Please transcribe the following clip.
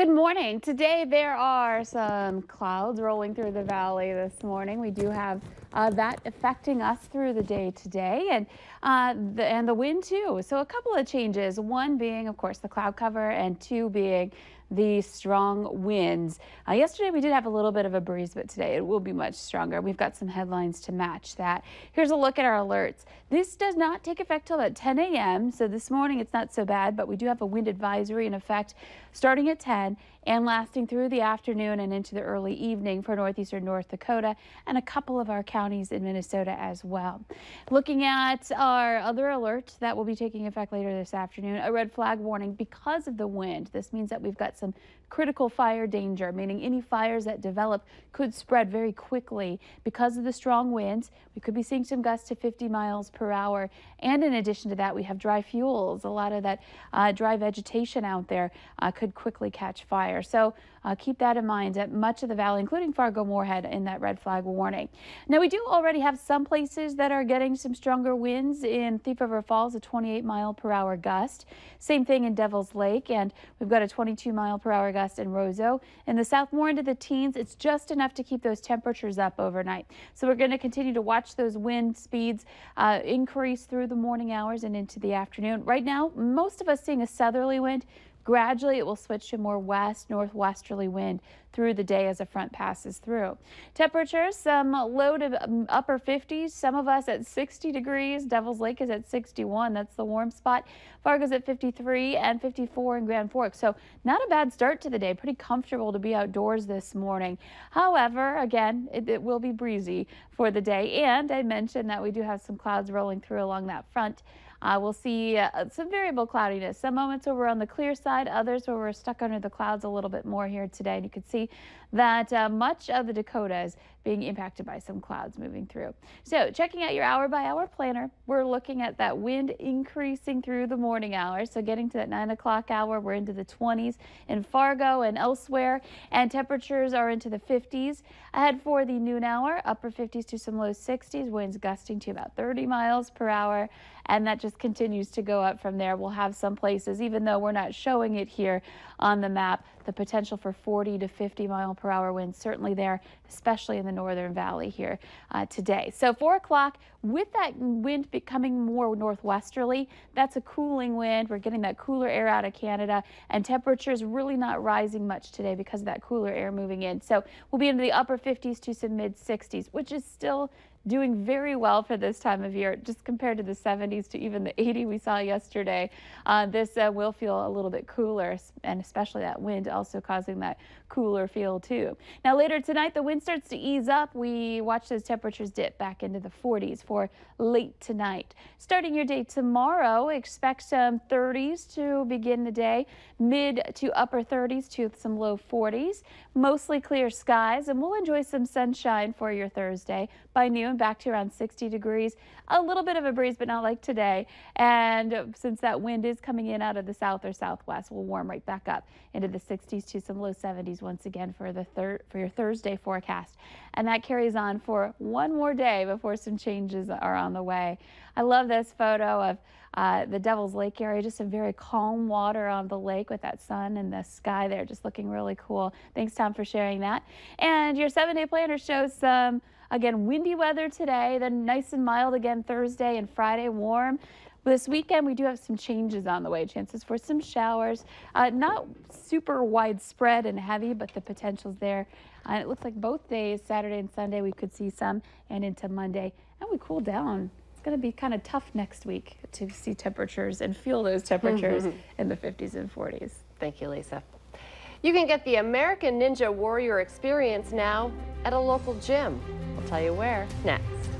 Good morning. Today there are some clouds rolling through the valley this morning. We do have that affecting us through the day today, and the wind too. So a couple of changes. One being, of course, the cloud cover, and two being the strong winds. Yesterday we did have a little bit of a breeze, but today it will be much stronger. We've got some headlines to match that. Here's a look at our alerts. This does not take effect till about 10 a.m. So this morning it's not so bad, but we do have a wind advisory in effect starting at 10 and lasting through the afternoon and into the early evening for northeastern North Dakota and a couple of our counties in Minnesota as well. Looking at our other alert that will be taking effect later this afternoon, a red flag warning because of the wind. This means that we've got some critical fire danger, meaning any fires that develop could spread very quickly because of the strong winds. We could be seeing some gusts to 50 miles per hour. And in addition to that, we have dry fuels. A lot of that dry vegetation out there could quickly catch fire. So keep that in mind at much of the valley, including Fargo-Moorhead, in that red flag warning. Now, we do already have some places that are getting some stronger winds. In Thief River Falls, a 28-mile-per-hour gust. Same thing in Devil's Lake, and we've got a 22-mile-per-hour gust in Roseau. In the south, more into the teens. It's just enough to keep those temperatures up overnight. So we're going to continue to watch those wind speeds increase through the morning hours and into the afternoon. Right now, most of us seeing a southerly wind. Gradually, it will switch to more northwesterly wind through the day as a front passes through. Temperatures, some low to upper 50s. Some of us at 60 degrees. Devil's Lake is at 61. That's the warm spot. Fargo's at 53 and 54 in Grand Forks. So not a bad start to the day. Pretty comfortable to be outdoors this morning. However, again, it will be breezy for the day. And I mentioned that we do have some clouds rolling through along that front. We'll see some variable cloudiness. Some moments where we're on the clear side, others where we're stuck under the clouds a little bit more here today. And you can see that much of the Dakotas being impacted by some clouds moving through. So checking out your hour-by-hour planner, we're looking at that wind increasing through the morning hours. So getting to that 9 o'clock hour, we're into the 20s in Fargo and elsewhere, and temperatures are into the 50s. Ahead for the noon hour, upper 50s to some low 60s, winds gusting to about 30 miles per hour. And that just continues to go up from there. We'll have some places, even though we're not showing it here on the map, the potential for 40 to 50 mile per hour winds certainly there, especially in the northern valley here today. So 4 o'clock, with that wind becoming more northwesterly, that's a cooling wind. We're getting that cooler air out of Canada, and temperatures really not rising much today because of that cooler air moving in. So we'll be into the upper 50s to some mid 60s, which is still doing very well for this time of year, just compared to the 70s to even the 80 we saw yesterday. This will feel a little bit cooler, and especially that wind also causing that cooler feel too. Now later tonight, the wind starts to ease up. We watch those temperatures dip back into the 40s for late tonight. Starting your day tomorrow, expect some 30s to begin the day, mid to upper 30s to some low 40s, mostly clear skies, and we'll enjoy some sunshine for your Thursday. By noon, back to around 60 degrees, a little bit of a breeze, but not like today. And since that wind is coming in out of the south or southwest, we'll warm right back up into the 60s to some low 70s once again for your Thursday forecast. And that carries on for one more day before some changes are on the way. I love this photo of the Devil's Lake area, just some very calm water on the lake with that sun and the sky there, just looking really cool. Thanks, Tom, for sharing that. And your 7-day planner shows some, again, windy weather today, then nice and mild again Thursday and Friday, warm. This weekend, we do have some changes on the way. Chances for some showers, not super widespread and heavy, but the potential's there. It looks like both days, Saturday and Sunday, we could see some, and into Monday, and we cool down. It's going to be kind of tough next week to see temperatures and feel those temperatures in the 50s and 40s. Thank you, Lisa. You can get the American Ninja Warrior experience now at a local gym. We'll tell you where next.